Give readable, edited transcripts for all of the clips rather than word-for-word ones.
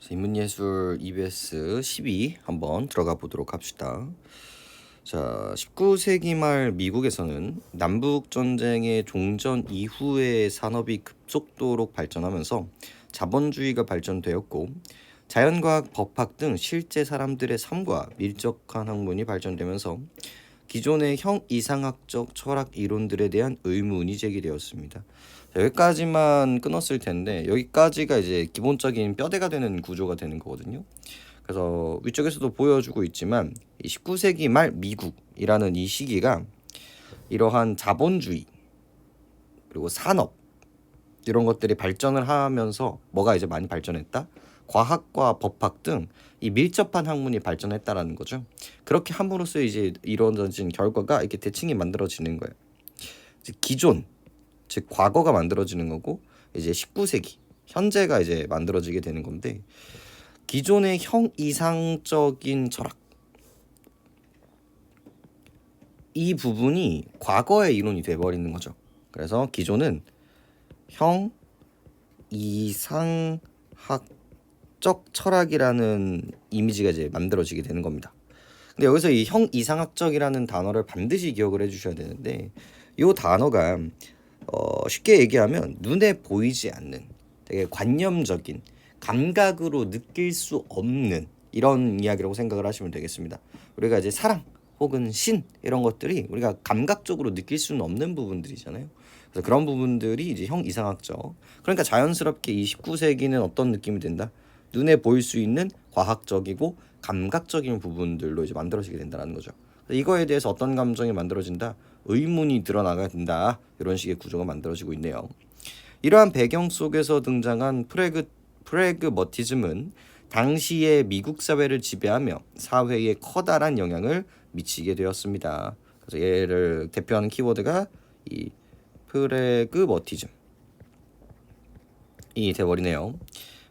인문예술 EBS 12 한번 들어가 보도록 합시다. 자, 19세기 말 미국에서는 남북 전쟁의 종전 이후에 산업이 급속도로 발전하면서 자본주의가 발전되었고 자연과학, 법학 등 실제 사람들의 삶과 밀접한 학문이 발전되면서 기존의 형이상학적 철학 이론들에 대한 의문이 제기되었습니다. 자, 여기까지만 끊었을 텐데 여기까지가 이제 기본적인 뼈대가 되는 구조가 되는 거거든요. 그래서 위쪽에서도 보여주고 있지만 이 19세기 말 미국이라는 이 시기가 이러한 자본주의 그리고 산업 이런 것들이 발전을 하면서 뭐가 이제 많이 발전했다? 과학과 법학 등 이 밀접한 학문이 발전했다라는 거죠. 그렇게 함으로써 이제 이루어진 결과가 이렇게 대칭이 만들어지는 거예요. 즉 기존, 즉 과거가 만들어지는 거고 이제 19세기 현재가 이제 만들어지게 되는 건데 기존의 형이상적인 철학 이 부분이 과거의 이론이 돼버리는 거죠. 그래서 기존은 형이상학 적 철학이라는 이미지가 이제 만들어지게 되는 겁니다. 근데 여기서 이 형이상학적이라는 단어를 반드시 기억을 해주셔야 되는데 이 단어가 쉽게 얘기하면 눈에 보이지 않는 되게 관념적인 감각으로 느낄 수 없는 이런 이야기라고 생각을 하시면 되겠습니다. 우리가 이제 사랑 혹은 신 이런 것들이 우리가 감각적으로 느낄 수는 없는 부분들이잖아요. 그래서 그런 부분들이 이제 형이상학적. 그러니까 자연스럽게 이 19세기는 어떤 느낌이 된다? 눈에 보일 수 있는 과학적이고 감각적인 부분들로 이제 만들어지게 된다는 거죠. 이거에 대해서 어떤 감정이 만들어진다? 의문이 드러나게 된다. 이런 식의 구조가 만들어지고 있네요. 이러한 배경 속에서 등장한 프래그머티즘은 당시의 미국 사회를 지배하며 사회에 커다란 영향을 미치게 되었습니다. 그래서 얘를 대표하는 키워드가 이 프래그머티즘이 돼버리네요.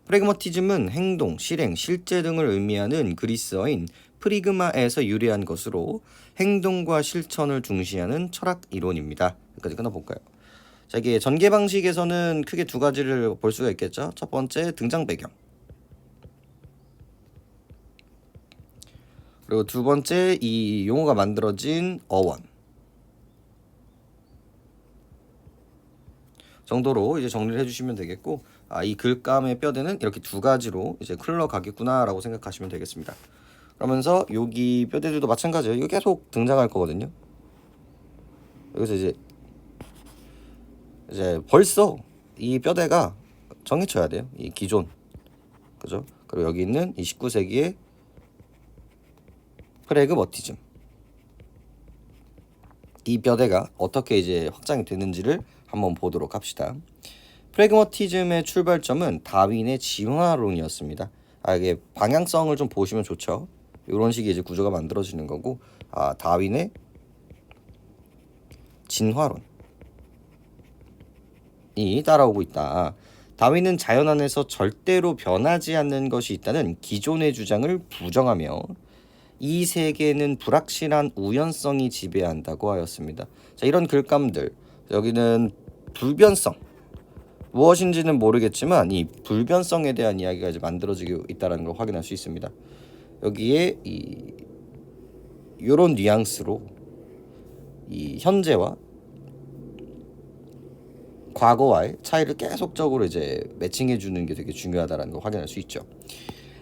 프래그머티즘은 행동, 실행, 실제 등을 의미하는 그리스어인 프리그마에서 유래한 것으로 행동과 실천을 중시하는 철학 이론입니다. 여기까지 끊어볼까요? 자, 이게 전개 방식에서는 크게 두 가지를 볼 수가 있겠죠. 첫 번째 등장 배경, 그리고 두 번째 이 용어가 만들어진 어원 정도로 이제 정리를 해주시면 되겠고, 이 글감의 뼈대는 이렇게 두 가지로 이제 흘러가겠구나라고 생각하시면 되겠습니다. 그러면서 여기 뼈대들도 마찬가지예요. 이거 계속 등장할 거거든요. 여기서 이제 벌써 이 뼈대가 정해져야 돼요. 이 기존, 그죠? 그리고 여기 있는 이 19세기의 프래그머티즘, 이 뼈대가 어떻게 이제 확장이 되는지를 한번 보도록 합시다. 프래그머티즘의 출발점은 다윈의 진화론이었습니다. 이게 방향성을 좀 보시면 좋죠. 이런 식의 이제 구조가 만들어지는 거고, 다윈의 진화론이 따라오고 있다. 다윈은 자연 안에서 절대로 변하지 않는 것이 있다는 기존의 주장을 부정하며 이 세계는 불확실한 우연성이 지배한다고 하였습니다. 자, 이런 글감들, 여기는 불변성, 무엇인지는 모르겠지만 이 불변성에 대한 이야기가 이제 만들어지고 있다는 걸 확인할 수 있습니다. 여기에 이런 뉘앙스로 이 현재와 과거와의 차이를 계속적으로 이제 매칭해 주는 게 되게 중요하다는 걸 확인할 수 있죠.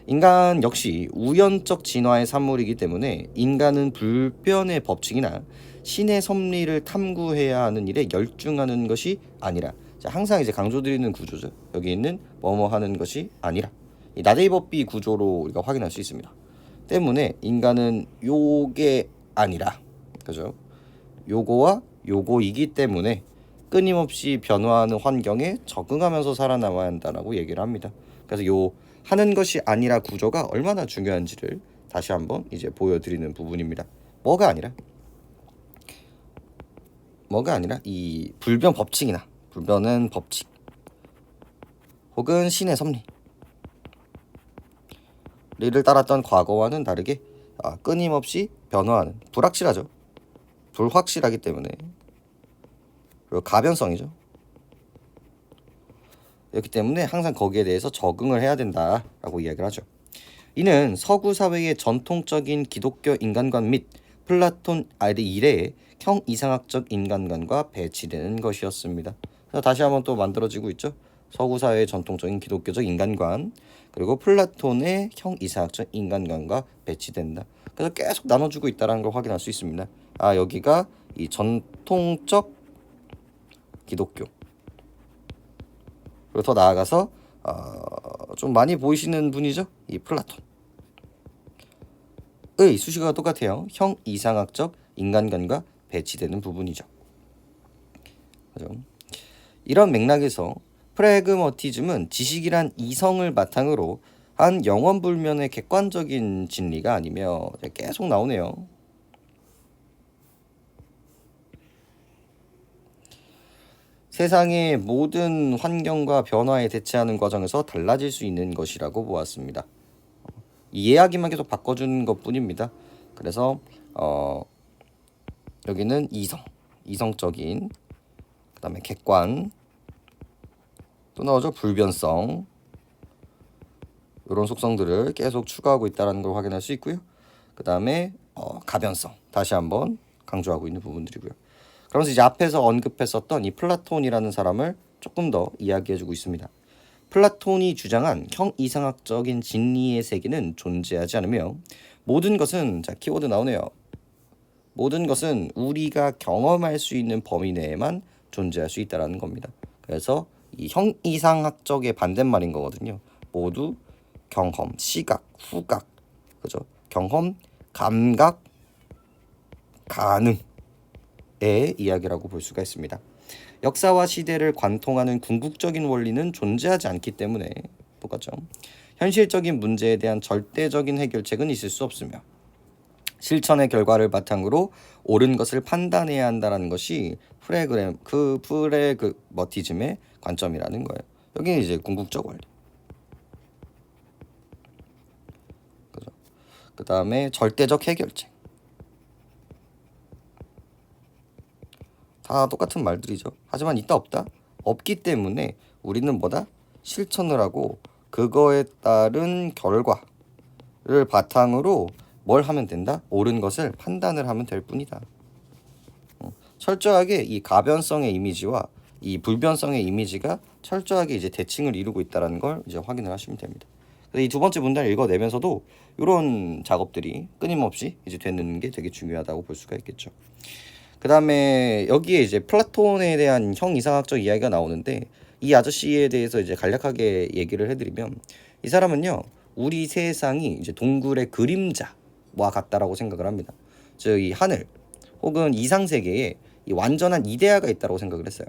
인간 역시 우연적 진화의 산물이기 때문에 인간은 불변의 법칙이나 신의 섭리를 탐구해야 하는 일에 열중하는 것이 아니라, 항상 이제 강조드리는 구조죠. 여기 있는 뭐뭐 하는 것이 아니라 이 나데이법비 구조로 우리가 확인할 수 있습니다. 때문에 인간은 요게 아니라, 그죠? 요거와 요거이기 때문에 끊임없이 변화하는 환경에 적응하면서 살아남아야 한다라고 얘기를 합니다. 그래서 요 하는 것이 아니라 구조가 얼마나 중요한지를 다시 한번 이제 보여드리는 부분입니다. 뭐가 아니라 이 불변 법칙이나 불변은 법칙 혹은 신의 섭리를 따랐던 과거와는 다르게 끊임없이 변화하는, 불확실하죠. 불확실하기 때문에, 그리고 가변성이죠. 그렇기 때문에 항상 거기에 대해서 적응을 해야 된다라고 이야기를 하죠. 이는 서구 사회의 전통적인 기독교 인간관 및 플라톤 이래의 형 이상학적 인간관과 배치되는 것이었습니다. 그래서 다시 한번 또 만들어지고 있죠. 서구 사회의 전통적인 기독교적 인간관 그리고 플라톤의 형 이상학적 인간관과 배치된다. 그래서 계속 나눠주고 있다는 걸 확인할 수 있습니다. 아, 여기가 이 전통적 기독교 그리고 더 나아가서 좀 많이 보이시는 분이죠. 이 플라톤의 수식어가 똑같아요. 형 이상학적 인간관과 배치되는 부분이죠. 그죠? 이런 맥락에서 프래그머티즘은 지식이란 이성을 바탕으로 한 영원불면의 객관적인 진리가 아니며 계속 나오네요. 세상의 모든 환경과 변화에 대처하는 과정에서 달라질 수 있는 것이라고 보았습니다. 이 이야기만 계속 바꿔주는 것뿐입니다. 그래서 여기는 이성적인, 그 다음에 객관, 또 나오죠 불변성, 이런 속성들을 계속 추가하고 있다는 걸 확인할 수 있고요. 그 다음에 가변성, 다시 한번 강조하고 있는 부분들이고요. 그러면서 이제 앞에서 언급했었던 이 플라톤이라는 사람을 조금 더 이야기해주고 있습니다. 플라톤이 주장한 형 이상학적인 진리의 세계는 존재하지 않으며 모든 것은, 자 키워드 나오네요. 모든 것은 우리가 경험할 수 있는 범위 내에만 존재할 수 있다는 겁니다. 그래서 이 형 이상학적의 반대말인 거거든요. 모두 경험, 시각, 후각, 그죠? 경험, 감각, 가능의 이야기라고 볼 수가 있습니다. 역사와 시대를 관통하는 궁극적인 원리는 존재하지 않기 때문에 똑같죠. 현실적인 문제에 대한 절대적인 해결책은 있을 수 없으며 실천의 결과를 바탕으로 옳은 것을 판단해야 한다는 것이 프래그머티즘의 관점이라는 거예요. 여기는 이제 궁극적 원리. 그죠? 그 다음에 절대적 해결책. 다 똑같은 말들이죠. 하지만 있다 없다? 없기 때문에 우리는 뭐다? 실천을 하고 그거에 따른 결과를 바탕으로 뭘 하면 된다? 옳은 것을 판단을 하면 될 뿐이다. 철저하게 이 가변성의 이미지와 이 불변성의 이미지가 철저하게 이제 대칭을 이루고 있다는 걸 이제 확인을 하시면 됩니다. 이 두 번째 문단을 읽어내면서도 이런 작업들이 끊임없이 이제 되는 게 되게 중요하다고 볼 수가 있겠죠. 그 다음에 여기에 이제 플라톤에 대한 형 이상학적 이야기가 나오는데 이 아저씨에 대해서 이제 간략하게 얘기를 해드리면 이 사람은요 우리 세상이 이제 동굴의 그림자와 같다라고 생각을 합니다. 즉 이 하늘 혹은 이상 세계에 이 완전한 이데아가 있다고 생각을 했어요.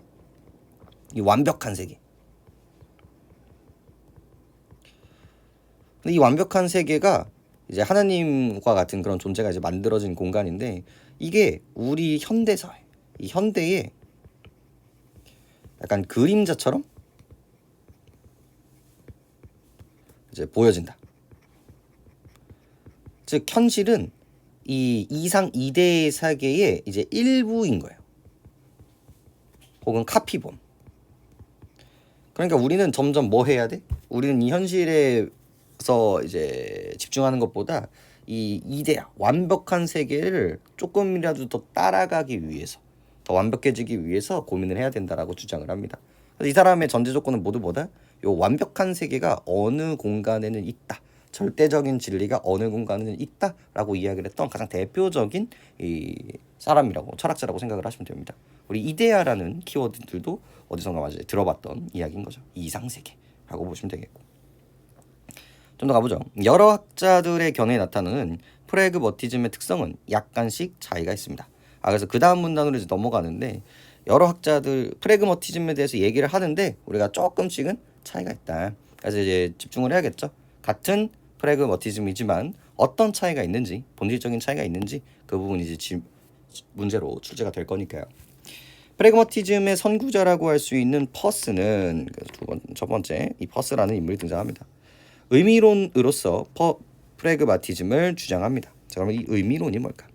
이 완벽한 세계. 근데 이 완벽한 세계가 이제 하나님과 같은 그런 존재가 이제 만들어진 공간인데 이게 우리 현대 사회, 이 현대의 약간 그림자처럼 이제 보여진다. 즉 현실은 이 이상 이대 세계의 이제 일부인 거예요. 혹은 카피본. 그러니까 우리는 점점 뭐 해야 돼? 우리는 이 현실에서 이제 집중하는 것보다 이 이데아 완벽한 세계를 조금이라도 더 따라가기 위해서, 더 완벽해지기 위해서 고민을 해야 된다라고 주장을 합니다. 그래서 이 사람의 전제 조건은 모두 뭐다? 요 완벽한 세계가 어느 공간에는 있다. 절대적인 진리가 어느 공간에는 있다라고 이야기를 했던 가장 대표적인 이 사람이라고, 철학자라고 생각을 하시면 됩니다. 우리 이데아라는 키워드들도 어디선가 맞아요 들어봤던 이야기인 거죠. 이상세계라고 보시면 되겠고. 좀 더 가보죠. 여러 학자들의 견해에 나타나는 프래그머티즘의 특성은 약간씩 차이가 있습니다. 그래서 그 다음 문단으로 이제 넘어가는데 여러 학자들 프래그머티즘에 대해서 얘기를 하는데 우리가 조금씩은 차이가 있다. 그래서 이제 집중을 해야겠죠. 같은 프래그머티즘이지만 어떤 차이가 있는지, 본질적인 차이가 있는지 그 부분이 이제 문제로 출제가 될 거니까요. 프래그머티즘의 선구자라고 할 수 있는 퍼스는 첫 번째 이 퍼스라는 인물이 등장합니다. 의미론으로서 프래그마티즘을 주장합니다. 자, 그럼 이 의미론이 뭘까?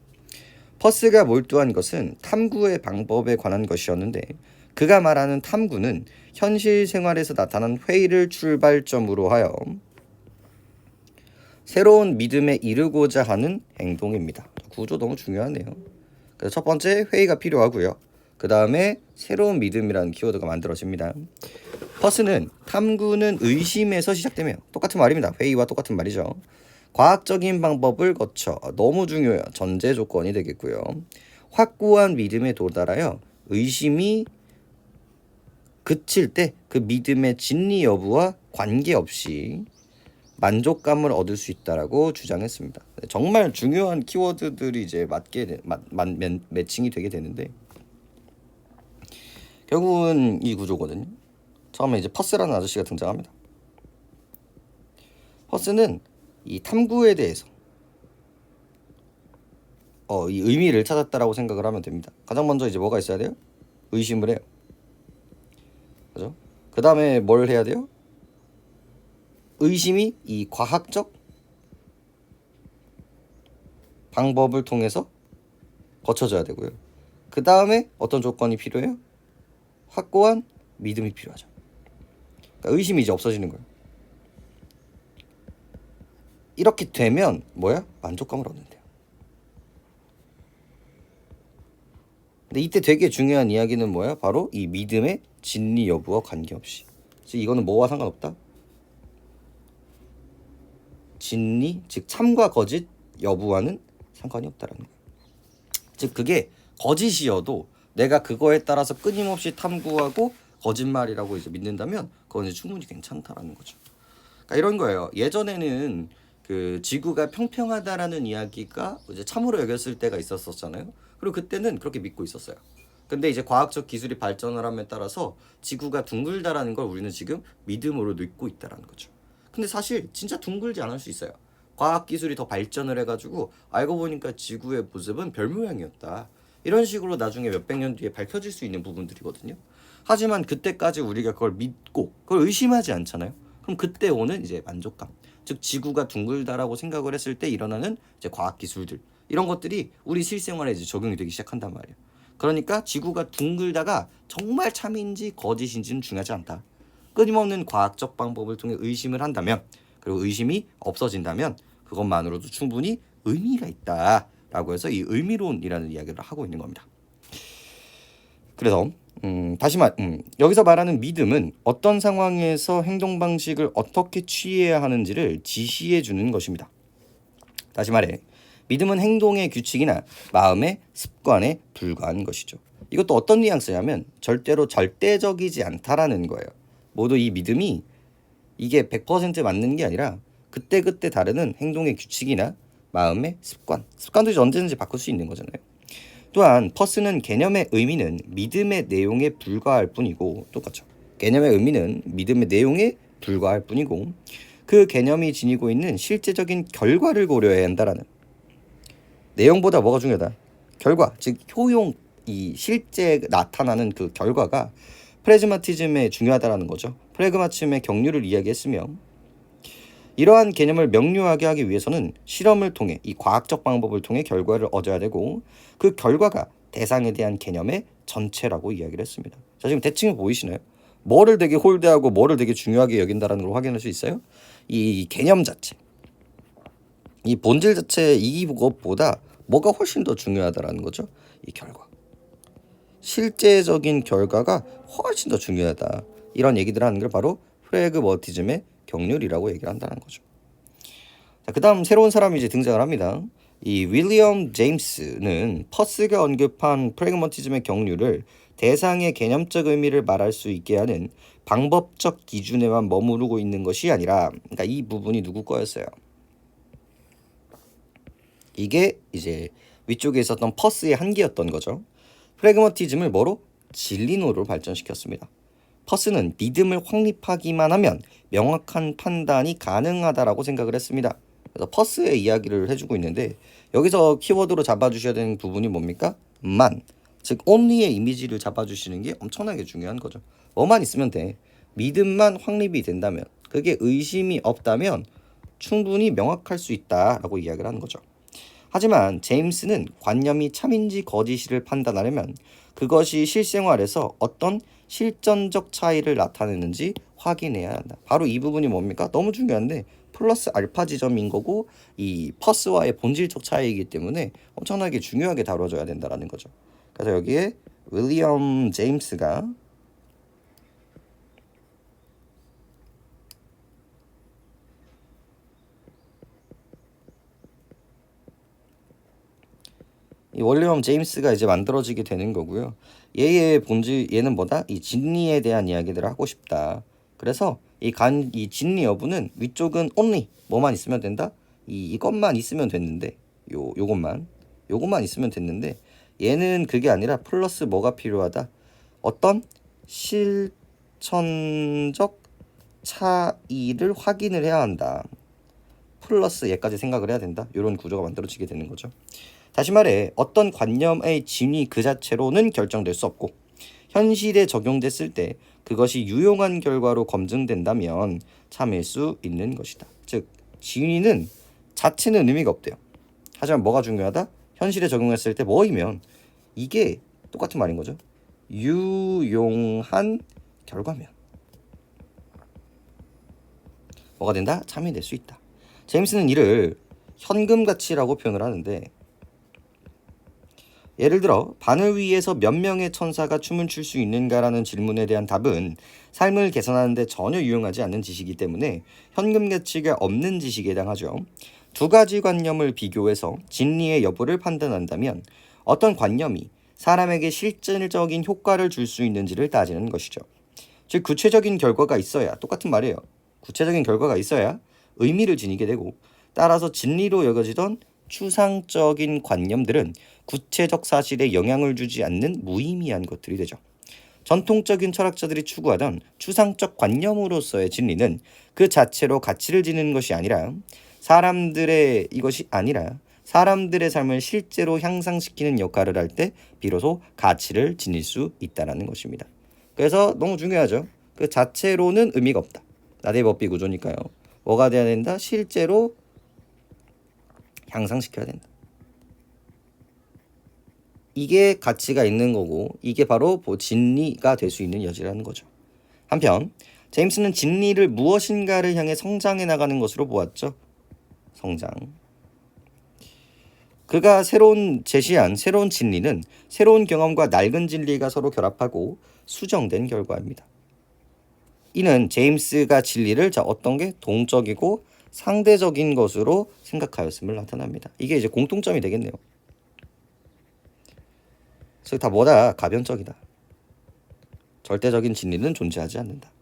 퍼스가 몰두한 것은 탐구의 방법에 관한 것이었는데 그가 말하는 탐구는 현실 생활에서 나타난 회의를 출발점으로 하여 새로운 믿음에 이르고자 하는 행동입니다. 구조 너무 중요하네요. 그래서 첫 번째 회의가 필요하고요. 그 다음에 새로운 믿음이라는 키워드가 만들어집니다. 퍼스는 탐구는 의심에서 시작되며 똑같은 말입니다. 회의와 똑같은 말이죠. 과학적인 방법을 거쳐 너무 중요해요. 전제 조건이 되겠고요. 확고한 믿음에 도달하여 의심이 그칠 때 그 믿음의 진리 여부와 관계없이 만족감을 얻을 수 있다라고 주장했습니다. 정말 중요한 키워드들이 이제 매칭이 되게 되는데 결국은 이 구조거든요. 처음에 이제 퍼스라는 아저씨가 등장합니다. 퍼스는 이 탐구에 대해서 이 의미를 찾았다라고 생각을 하면 됩니다. 가장 먼저 이제 뭐가 있어야 돼요? 의심을 해요. 그죠? 그 다음에 뭘 해야 돼요? 의심이 이 과학적 방법을 통해서 거쳐져야 되고요. 그 다음에 어떤 조건이 필요해요? 확고한 믿음이 필요하죠. 그러니까 의심이 이제 없어지는 거예요. 이렇게 되면 뭐야? 만족감을 얻는데요. 근데 이때 되게 중요한 이야기는 뭐야? 바로 이 믿음의 진리 여부와 관계없이. 그래서 이거는 뭐와 상관없다? 진리, 즉 참과 거짓 여부와는 상관이 없다라는 거예요. 즉 그게 거짓이어도 내가 그거에 따라서 끊임없이 탐구하고 거짓말이라고 이제 믿는다면 그건 이제 충분히 괜찮다라는 거죠. 그러니까 이런 거예요. 예전에는 그 지구가 평평하다라는 이야기가 이제 참으로 여겼을 때가 있었잖아요. 그리고 그때는 그렇게 믿고 있었어요. 근데 이제 과학적 기술이 발전을 함에 따라서 지구가 둥글다라는 걸 우리는 지금 믿음으로 믿고 있다라는 거죠. 근데 사실 진짜 둥글지 않을 수 있어요. 과학 기술이 더 발전을 해가지고 알고 보니까 지구의 모습은 별 모양이었다. 이런 식으로 나중에 몇백 년 뒤에 밝혀질 수 있는 부분들이거든요. 하지만 그때까지 우리가 그걸 믿고 그걸 의심하지 않잖아요. 그럼 그때 오는 이제 만족감, 즉 지구가 둥글다라고 생각을 했을 때 일어나는 이제 과학 기술들, 이런 것들이 우리 실생활에 이제 적용이 되기 시작한단 말이에요. 그러니까 지구가 둥글다가 정말 참인지 거짓인지는 중요하지 않다. 끊임없는 과학적 방법을 통해 의심을 한다면, 그리고 의심이 없어진다면 그것만으로도 충분히 의미가 있다라고 해서 이 의미론이라는 이야기를 하고 있는 겁니다. 그래서 여기서 말하는 믿음은 어떤 상황에서 행동 방식을 어떻게 취해야 하는지를 지시해 주는 것입니다. 다시 말해 믿음은 행동의 규칙이나 마음의 습관에 불과한 것이죠. 이것도 어떤 뉘앙스냐면 절대로 절대적이지 않다라는 거예요. 모두 이 믿음이 이게 100% 맞는 게 아니라 그때그때 다르는 행동의 규칙이나 마음의 습관도 이제 언제든지 바꿀 수 있는 거잖아요. 또한 퍼스는 개념의 의미는 믿음의 내용에 불과할 뿐이고, 똑같죠. 개념의 의미는 믿음의 내용에 불과할 뿐이고 그 개념이 지니고 있는 실제적인 결과를 고려해야 한다라는, 내용보다 뭐가 중요하다? 결과, 즉 효용, 이 실제 나타나는 그 결과가 프레그마티즘에 중요하다라는 거죠. 프레그마티즘의 경륜을 이야기했으며 이러한 개념을 명료하게 하기 위해서는 실험을 통해 이 과학적 방법을 통해 결과를 얻어야 되고 그 결과가 대상에 대한 개념의 전체라고 이야기를 했습니다. 자, 지금 대칭이 보이시나요? 뭐를 되게 홀대하고 뭐를 되게 중요하게 여긴다라는 걸 확인할 수 있어요. 이 개념 자체, 이 본질 자체, 이것보다 뭐가 훨씬 더 중요하다라는 거죠. 이 결과, 실제적인 결과가 훨씬 더 중요하다. 이런 얘기들을 하는 걸 바로 프레그머티즘의 경륜이라고 얘기를 한다는 거죠. 자, 그다음 새로운 사람이 이제 등장을 합니다. 이 윌리엄 제임스는 퍼스가 언급한 프레그머티즘의 경륜을 대상의 개념적 의미를 말할 수 있게 하는 방법적 기준에만 머무르고 있는 것이 아니라, 그러니까 이 부분이 누구 거였어요? 이게 이제 위쪽에 있었던 퍼스의 한계였던 거죠. 프레그머티즘을 뭐로? 진리론으로 발전시켰습니다. 퍼스는 믿음을 확립하기만 하면 명확한 판단이 가능하다라고 생각을 했습니다. 그래서 퍼스의 이야기를 해주고 있는데 여기서 키워드로 잡아주셔야 되는 부분이 뭡니까? 즉 only의 이미지를 잡아주시는 게 엄청나게 중요한 거죠. 뭐만 있으면 돼. 믿음만 확립이 된다면, 그게 의심이 없다면 충분히 명확할 수 있다라고 이야기를 하는 거죠. 하지만 제임스는 관념이 참인지 거짓인지를 판단하려면 그것이 실생활에서 어떤 실전적 차이를 나타내는지 확인해야 한다. 바로 이 부분이 뭡니까? 너무 중요한데 플러스 알파 지점인 거고 이 퍼스와의 본질적 차이이기 때문에 엄청나게 중요하게 다뤄져야 된다라는 거죠. 그래서 여기에 윌리엄 제임스가 이 윌리엄 제임스가 이제 만들어지게 되는 거고요. 얘의 본질 얘는 뭐다? 이 진리에 대한 이야기들을 하고 싶다. 그래서 이 진리 여부는 위쪽은 only 뭐만 있으면 된다. 이것만 있으면 됐는데 요것만 있으면 됐는데 얘는 그게 아니라 플러스 뭐가 필요하다. 어떤 실천적 차이를 확인을 해야 한다. 플러스 얘까지 생각을 해야 된다. 이런 구조가 만들어지게 되는 거죠. 다시 말해 어떤 관념의 진위 그 자체로는 결정될 수 없고 현실에 적용됐을 때 그것이 유용한 결과로 검증된다면 참일 수 있는 것이다. 즉 진위는 자체는 의미가 없대요. 하지만 뭐가 중요하다? 현실에 적용했을 때 뭐이면 이게 똑같은 말인 거죠. 유용한 결과면 뭐가 된다? 참이 될 수 있다. 제임스는 이를 현금 가치라고 표현을 하는데 예를 들어 바늘 위에서 몇 명의 천사가 춤을 출 수 있는가라는 질문에 대한 답은 삶을 개선하는 데 전혀 유용하지 않는 지식이기 때문에 현금 가치가 없는 지식에 해당하죠. 두 가지 관념을 비교해서 진리의 여부를 판단한다면 어떤 관념이 사람에게 실질적인 효과를 줄 수 있는지를 따지는 것이죠. 즉 구체적인 결과가 있어야 똑같은 말이에요. 구체적인 결과가 있어야 의미를 지니게 되고 따라서 진리로 여겨지던 추상적인 관념들은 구체적 사실에 영향을 주지 않는 무의미한 것들이 되죠. 전통적인 철학자들이 추구하던 추상적 관념으로서의 진리는 그 자체로 가치를 지니는 것이 아니라 사람들의 삶을 실제로 향상시키는 역할을 할 때 비로소 가치를 지닐 수 있다는 것입니다. 그래서 너무 중요하죠. 그 자체로는 의미가 없다. 나대의 법비 구조니까요. 뭐가 돼야 된다? 실제로 향상시켜야 된다. 이게 가치가 있는 거고 이게 바로 진리가 될 수 있는 여지라는 거죠. 한편 제임스는 진리를 무엇인가를 향해 성장해 나가는 것으로 보았죠. 성장. 그가 제시한 새로운 진리는 새로운 경험과 낡은 진리가 서로 결합하고 수정된 결과입니다. 이는 제임스가 진리를 어떤 게 동적이고 상대적인 것으로 생각하였음을 나타납니다. 이게 이제 공통점이 되겠네요. 그래서 다 뭐다? 가변적이다. 절대적인 진리는 존재하지 않는다.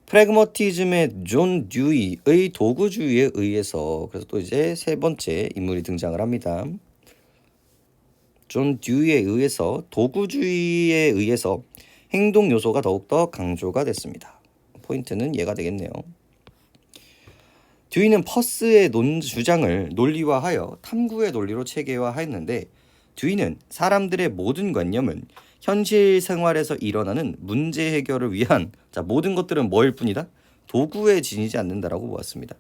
프래그머티즘의 존 듀이의 도구주의에 의해서 그래서 또 이제 세 번째 인물이 등장을 합니다. 존 듀이에 의해서 도구주의에 의해서 행동 요소가 더욱더 강조가 됐습니다. 포인트는 얘가 되겠네요. 듀이는 퍼스의 주장을 논리화하여 탐구의 논리로 체계화했는데 듀이는 사람들의 모든 관념은 현실 생활에서 일어나는 문제 해결을 위한 모든 것들은 뭐일 뿐이다? 도구에 지니지 않는다라고 보았습니다.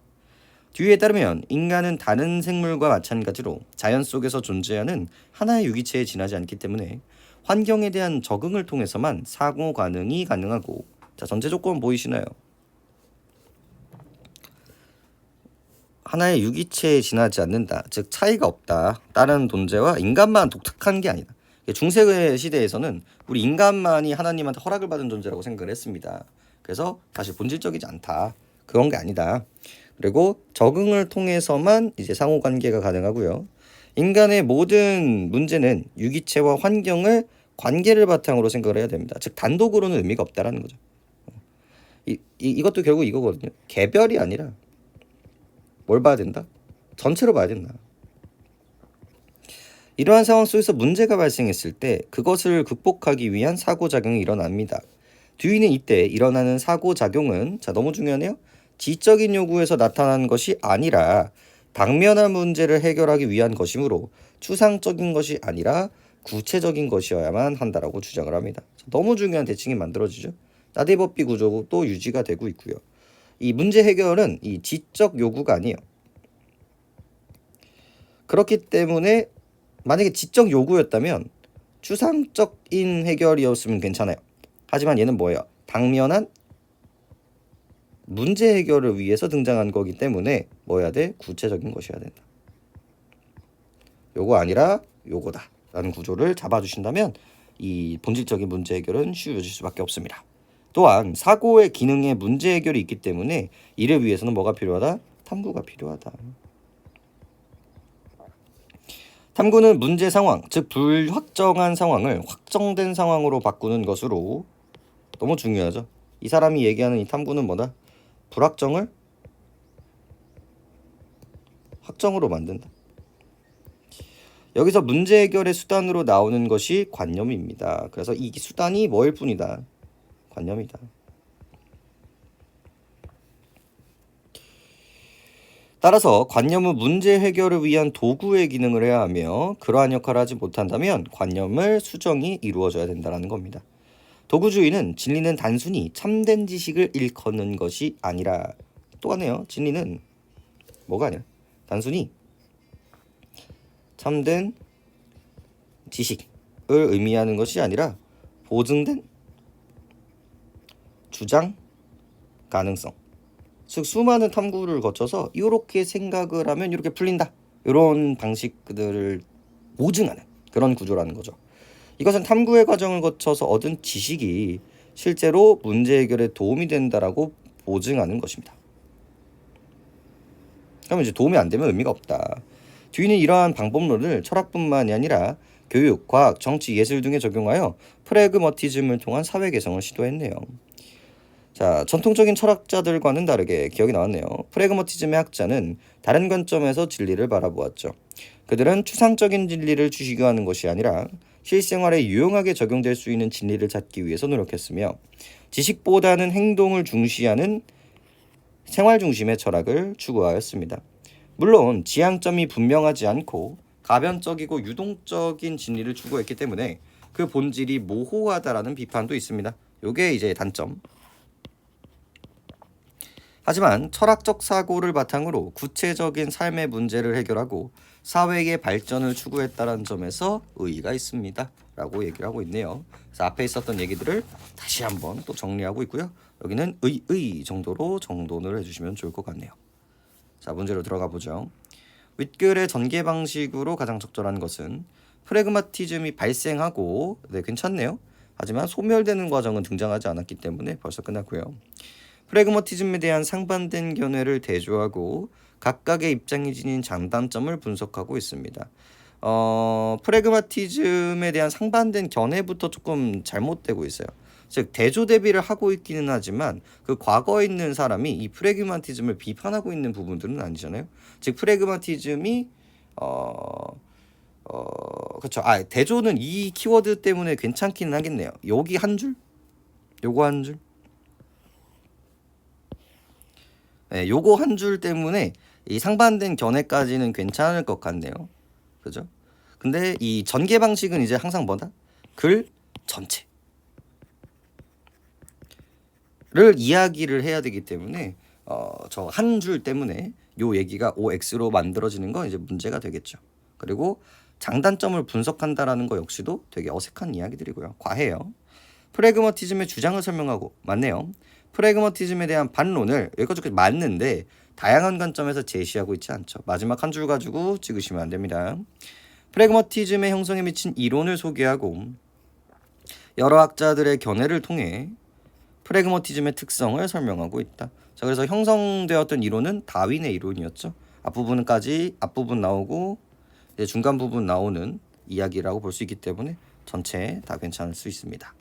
듀이에 따르면 인간은 다른 생물과 마찬가지로 자연 속에서 존재하는 하나의 유기체에 지나지 않기 때문에 환경에 대한 적응을 통해서만 사고 반응이 가능하고 전제 조건 보이시나요? 하나의 유기체에 지나지 않는다. 즉 차이가 없다. 다른 존재와 인간만 독특한 게 아니다. 중세 시대에서는 우리 인간만이 하나님한테 허락을 받은 존재라고 생각을 했습니다. 그래서 사실 본질적이지 않다. 그런 게 아니다. 그리고 적응을 통해서만 이제 상호관계가 가능하고요. 인간의 모든 문제는 유기체와 환경을 관계를 바탕으로 생각을 해야 됩니다. 즉 단독으로는 의미가 없다라는 거죠. 이것도 결국 이거거든요. 개별이 아니라 뭘 봐야 된다? 전체로 봐야 된다. 이러한 상황 속에서 문제가 발생했을 때 그것을 극복하기 위한 사고작용이 일어납니다. 듀이는 이때 일어나는 사고작용은 너무 중요하네요. 지적인 요구에서 나타난 것이 아니라 당면한 문제를 해결하기 위한 것이므로 추상적인 것이 아니라 구체적인 것이어야만 한다라고 주장을 합니다. 너무 중요한 대칭이 만들어지죠. 나대의 법비 구조도 유지가 되고 있고요. 이 문제 해결은 이 지적 요구가 아니에요. 그렇기 때문에 만약에 지적 요구였다면 추상적인 해결이었으면 괜찮아요. 하지만 얘는 뭐예요? 당면한 문제 해결을 위해서 등장한 거기 때문에 뭐 해야 돼? 구체적인 것이어야 된다. 요거 아니라 요거다 라는 구조를 잡아주신다면 이 본질적인 문제 해결은 쉬워질 수밖에 없습니다. 또한 사고의 기능에 문제 해결이 있기 때문에 이를 위해서는 뭐가 필요하다? 탐구가 필요하다. 탐구는 문제 상황, 즉 불확정한 상황을 확정된 상황으로 바꾸는 것으로 너무 중요하죠. 이 사람이 얘기하는 이 탐구는 뭐다? 불확정을 확정으로 만든다. 여기서 문제 해결의 수단으로 나오는 것이 관념입니다. 그래서 이 수단이 뭐일 뿐이다? 관념이다. 따라서 관념은 문제 해결을 위한 도구의 기능을 해야 하며 그러한 역할을 하지 못한다면 관념을 수정이 이루어져야 된다는 겁니다. 도구주의는 진리는 단순히 참된 지식을 일컫는 것이 아니라 또 하네요. 진리는 뭐가 아니야? 단순히 참된 지식을 의미하는 것이 아니라 보증된 주장 가능성, 즉 수많은 탐구를 거쳐서 이렇게 생각을 하면 이렇게 풀린다, 이런 방식들을 보증하는 그런 구조라는 거죠. 이것은 탐구의 과정을 거쳐서 얻은 지식이 실제로 문제 해결에 도움이 된다라고 보증하는 것입니다. 그러면 이제 도움이 안 되면 의미가 없다. 뒤는 이러한 방법론을 철학뿐만이 아니라 교육, 과학, 정치, 예술 등에 적용하여 프래그머티즘을 통한 사회 개성을 시도했네요. 자, 전통적인 철학자들과는 다르게 기억이 나왔네요. 프래그머티즘의 학자는 다른 관점에서 진리를 바라보았죠. 그들은 추상적인 진리를 추구하는 것이 아니라 실생활에 유용하게 적용될 수 있는 진리를 찾기 위해서 노력했으며 지식보다는 행동을 중시하는 생활 중심의 철학을 추구하였습니다. 물론 지향점이 분명하지 않고 가변적이고 유동적인 진리를 추구했기 때문에 그 본질이 모호하다라는 비판도 있습니다. 요게 이제 단점. 하지만 철학적 사고를 바탕으로 구체적인 삶의 문제를 해결하고 사회의 발전을 추구했다는 점에서 의의가 있습니다 라고 얘기를 하고 있네요. 그래서 앞에 있었던 얘기들을 다시 한번 또 정리하고 있고요. 여기는 의의 정도로 정돈을 해주시면 좋을 것 같네요. 자, 문제로 들어가 보죠. 윗글의 전개 방식으로 가장 적절한 것은 프래그마티즘이 발생하고 괜찮네요. 하지만 소멸되는 과정은 등장하지 않았기 때문에 벌써 끝났고요. 프래그마티즘에 대한 상반된 견해를 대조하고 각각의 입장이 지닌 장단점을 분석하고 있습니다. 프래그마티즘에 대한 상반된 견해부터 조금 잘못되고 있어요. 즉 대조 대비를 하고 있기는 하지만 그 과거에 있는 사람이 이 프래그마티즘을 비판하고 있는 부분들은 아니잖아요. 즉 프래그마티즘이 그렇죠. 대조는 이 키워드 때문에 괜찮기는 하겠네요. 여기 한 줄, 요거 한 줄. 네, 요거 한 줄 때문에 이 상반된 견해까지는 괜찮을 것 같네요. 그죠? 근데 이 전개 방식은 이제 항상 뭐다? 글 전체를 이야기를 해야 되기 때문에 저 한 줄 때문에 요 얘기가 OX로 만들어지는 건 이제 문제가 되겠죠. 그리고 장단점을 분석한다라는 거 역시도 되게 어색한 이야기들이고요. 과해요. 프래그마티즘의 주장을 설명하고 맞네요. 프래그마티즘에 대한 반론을 여기까지 맞는데 다양한 관점에서 제시하고 있지 않죠. 마지막 한 줄 가지고 찍으시면 안 됩니다. 프래그마티즘의 형성에 미친 이론을 소개하고 여러 학자들의 견해를 통해 프래그마티즘의 특성을 설명하고 있다. 자, 그래서 형성되었던 이론은 다윈의 이론이었죠. 앞부분 나오고 이제 중간 부분 나오는 이야기라고 볼 수 있기 때문에 전체 다 괜찮을 수 있습니다.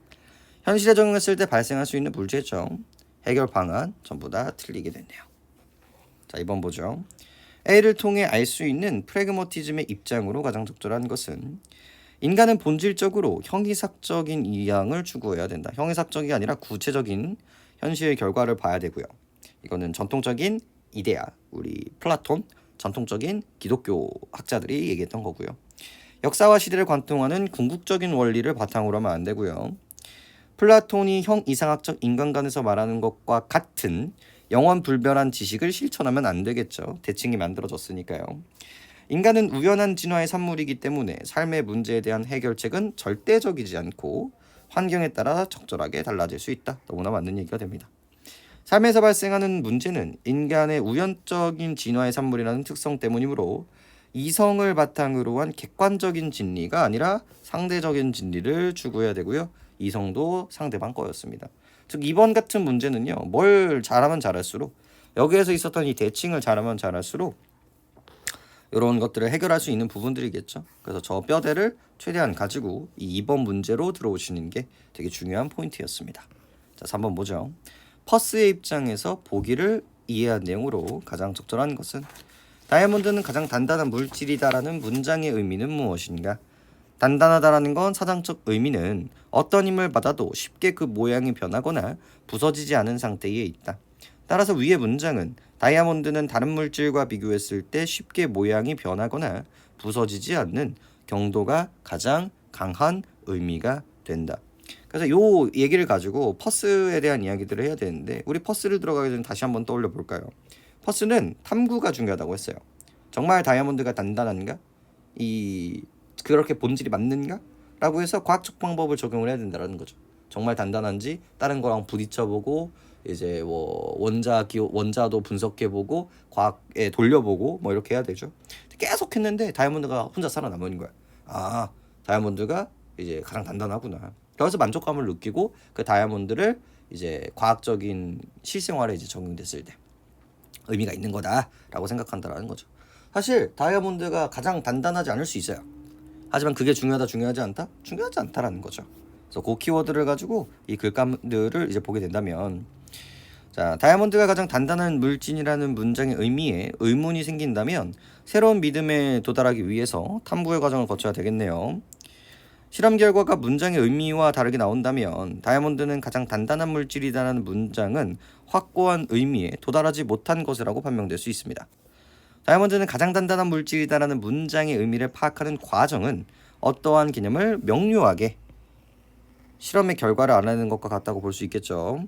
현실에 적용했을 때 발생할 수 있는 문제점, 해결 방안 전부 다 틀리게 됐네요. 자, 2번 보죠. A를 통해 알 수 있는 프래그마티즘의 입장으로 가장 적절한 것은 인간은 본질적으로 형이삭적인 이양을 추구해야 된다. 형이삭적이 아니라 구체적인 현실의 결과를 봐야 되고요. 이거는 전통적인 이데아, 우리 플라톤, 전통적인 기독교 학자들이 얘기했던 거고요. 역사와 시대를 관통하는 궁극적인 원리를 바탕으로 하면 안 되고요. 플라톤이 형이상학적 인간관에서 말하는 것과 같은 영원불변한 지식을 실천하면 안 되겠죠. 대칭이 만들어졌으니까요. 인간은 우연한 진화의 산물이기 때문에 삶의 문제에 대한 해결책은 절대적이지 않고 환경에 따라 적절하게 달라질 수 있다. 너무나 맞는 얘기가 됩니다. 삶에서 발생하는 문제는 인간의 우연적인 진화의 산물이라는 특성 때문이므로 이성을 바탕으로 한 객관적인 진리가 아니라 상대적인 진리를 추구해야 되고요. 이성도 상대방 거였습니다. 즉 이번 같은 문제는요. 뭘 잘하면 잘할수록 여기에서 있었던 이 대칭을 잘하면 잘할수록 이런 것들을 해결할 수 있는 부분들이겠죠. 그래서 저 뼈대를 최대한 가지고 이 2번 문제로 들어오시는 게 되게 중요한 포인트였습니다. 자, 3번 보죠. 퍼스의 입장에서 보기를 이해한 내용으로 가장 적절한 것은 다이아몬드는 가장 단단한 물질이다라는 문장의 의미는 무엇인가? 단단하다라는 건 사전적 의미는 어떤 힘을 받아도 쉽게 그 모양이 변하거나 부서지지 않은 상태에 있다. 따라서 위의 문장은 다이아몬드는 다른 물질과 비교했을 때 쉽게 모양이 변하거나 부서지지 않는 경도가 가장 강한 의미가 된다. 그래서 요 얘기를 가지고 퍼스에 대한 이야기들을 해야 되는데 우리 퍼스를 들어가기 전에 다시 한번 떠올려 볼까요? 퍼스는 탐구가 중요하다고 했어요. 정말 다이아몬드가 단단한가? 그렇게 본질이 맞는가? 라고 해서 과학적 방법을 적용을 해야 된다는 거죠. 정말 단단한지 다른 거랑 부딪혀보고 이제 뭐 원자도 분석해보고 과학에 돌려보고 뭐 이렇게 해야 되죠. 계속 했는데 다이아몬드가 혼자 살아남은 거야. 아, 다이아몬드가 이제 가장 단단하구나. 그래서 만족감을 느끼고 그 다이아몬드를 이제 과학적인 실생활에 이제 적용됐을 때 의미가 있는 거다라고 생각한다라는 거죠. 사실 다이아몬드가 가장 단단하지 않을 수 있어요. 하지만 그게 중요하지 않다? 중요하지 않다라는 거죠. 그래서 그 키워드를 가지고 이 글감들을 이제 보게 된다면 자, 다이아몬드가 가장 단단한 물질이라는 문장의 의미에 의문이 생긴다면 새로운 믿음에 도달하기 위해서 탐구의 과정을 거쳐야 되겠네요. 실험 결과가 문장의 의미와 다르게 나온다면 다이아몬드는 가장 단단한 물질이다라는 문장은 확고한 의미에 도달하지 못한 것이라고 판명될 수 있습니다. 다이아몬드는 가장 단단한 물질이다라는 문장의 의미를 파악하는 과정은 어떠한 개념을 명료하게 실험의 결과를 알아내는 것과 같다고 볼 수 있겠죠.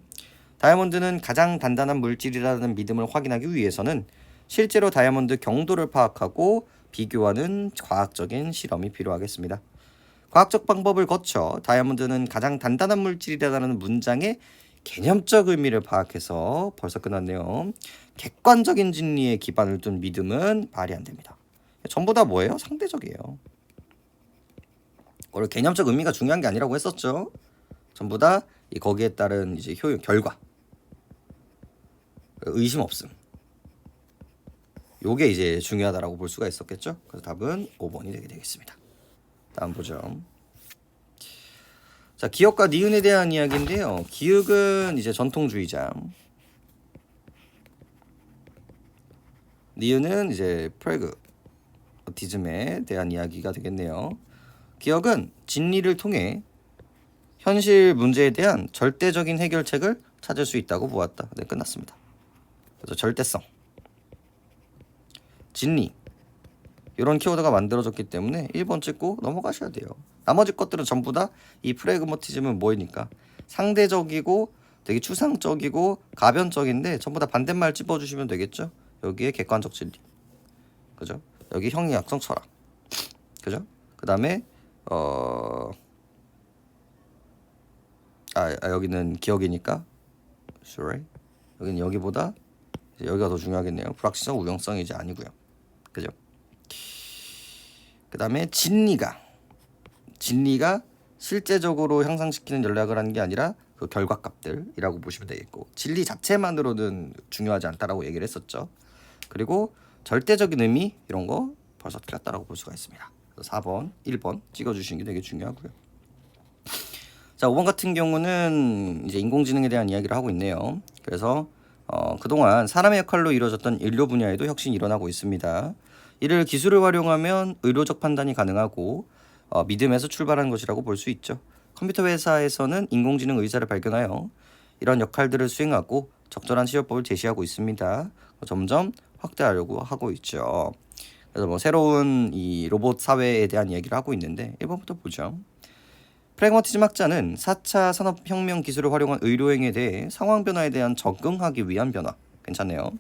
다이아몬드는 가장 단단한 물질이라는 믿음을 확인하기 위해서는 실제로 다이아몬드 경도를 파악하고 비교하는 과학적인 실험이 필요하겠습니다. 과학적 방법을 거쳐 다이아몬드는 가장 단단한 물질이라는 문장의 개념적 의미를 파악해서 벌써 끝났네요. 객관적인 진리에 기반을 둔 믿음은 발휘 안 됩니다. 전부 다 뭐예요? 상대적이에요. 원래 개념적 의미가 중요한 게 아니라고 했었죠. 전부 다 거기에 따른 이제 결과, 의심 없음. 요게 이제 중요하다라고 볼 수가 있었겠죠. 그래서 답은 5번이 되게 되겠습니다. 다음 보죠. 자, 기역과 니은에 대한 이야기인데요. 기역은 이제 전통주의자, 니은은 이제 프래그마티즘에 대한 이야기가 되겠네요. 기역은 진리를 통해 현실 문제에 대한 절대적인 해결책을 찾을 수 있다고 보았다. 네, 끝났습니다. 그래서 절대성, 진리 이런 키워드가 만들어졌기 때문에 1번 찍고 넘어가셔야 돼요. 나머지 것들은 전부 다 이 프래그마티즘은 뭐이니까 상대적이고 되게 추상적이고 가변적인데 전부 다 반대말 찝어주시면 되겠죠. 여기에 객관적 진리, 그죠? 여기 형이학성 철학, 그죠? 그 다음에 여기는 기억이니까 sorry. 여기는 여기보다 여기가 더 중요하겠네요. 불확실성, 우영성이 이제 아니고요, 그죠? 그 다음에 진리가 실제적으로 향상시키는 연락을 하는 게 아니라 그 결과값들이라고 보시면 되겠고, 진리 자체만으로는 중요하지 않다라고 얘기를 했었죠. 그리고 절대적인 의미 이런 거 벌써 틀렸다라고 볼 수가 있습니다. 4번, 1번 찍어주시는 게 되게 중요하고요. 자, 5번 같은 경우는 이제 인공지능에 대한 이야기를 하고 있네요. 그래서 그동안 사람의 역할로 이루어졌던 인류 분야에도 혁신이 일어나고 있습니다. 이를 기술을 활용하면 의료적 판단이 가능하고 믿음에서 출발한 것이라고 볼 수 있죠. 컴퓨터 회사에서는 인공지능 의사를 발견하여 이런 역할들을 수행하고 적절한 치료법을 제시하고 있습니다. 점점 확대하려고 하고 있죠. 그래서 뭐 새로운 이 로봇 사회에 대한 이야기를 하고 있는데 1번부터 보죠. 프래그마티즘 학자는 4차 산업혁명 기술을 활용한 의료행에 대해 상황 변화에 대한 적응하기 위한 변화. 괜찮네요.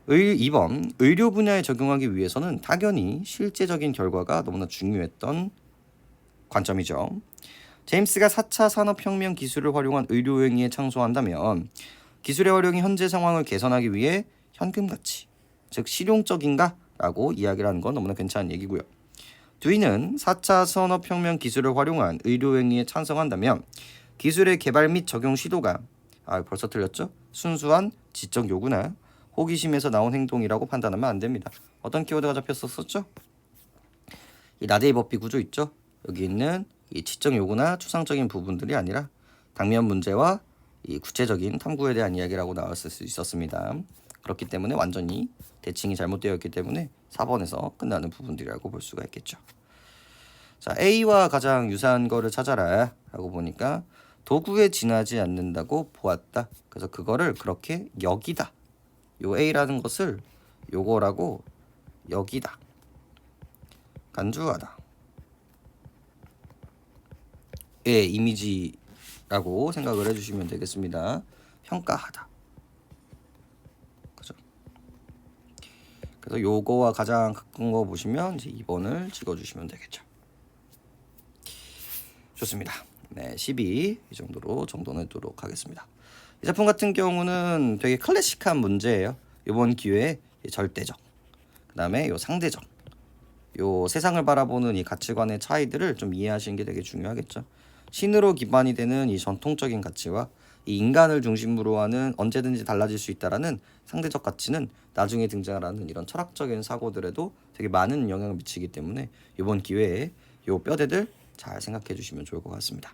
2번 의료 분야에 적용하기 위해서는 당연히 실제적인 결과가 너무나 중요했던 관점이죠. 제임스가 4차 산업혁명 기술을 활용한 의료행위에 창소한다면 기술의 활용이 현재 상황을 개선하기 위해 현금가치, 즉 실용적인가? 라고 이야기를 하는 건 너무나 괜찮은 얘기고요. 뒤는 4차 산업혁명 기술을 활용한 의료행위에 찬성한다면 기술의 개발 및 적용 시도가 벌써 틀렸죠? 순수한 지적 요구나 호기심에서 나온 행동이라고 판단하면 안 됩니다. 어떤 키워드가 잡혔었죠? 이 나데이 버피 구조 있죠? 여기 있는 이 지적 요구나 추상적인 부분들이 아니라 당면 문제와 이 구체적인 탐구에 대한 이야기라고 나왔을 수 있었습니다. 그렇기 때문에 완전히 대칭이 잘못되어 있기 때문에 4번에서 끝나는 부분들이라고 볼 수가 있겠죠. 자, A와 가장 유사한 거를 찾아라 라고 보니까 도구에 지나지 않는다고 보았다. 그래서 그거를 그렇게 여기다. 요 A라는 것을 요거라고 여기다. 간주하다. 예, 이미지라고 생각을 해주시면 되겠습니다. 평가하다. 그죠? 그래서 요거와 가장 가까운 거 보시면 이제 2번을 찍어주시면 되겠죠. 좋습니다. 네, 12 이 정도로 정돈하도록 하겠습니다. 이 작품 같은 경우는 되게 클래식한 문제예요. 이번 기회에 절대적, 그 다음에 요 상대적, 요 세상을 바라보는 이 가치관의 차이들을 좀 이해하시는 게 되게 중요하겠죠. 신으로 기반이 되는 이 전통적인 가치와 이 인간을 중심으로 하는 언제든지 달라질 수 있다라는 상대적 가치는 나중에 등장하는 이런 철학적인 사고들에도 되게 많은 영향을 미치기 때문에 이번 기회에 요 뼈대들 잘 생각해 주시면 좋을 것 같습니다.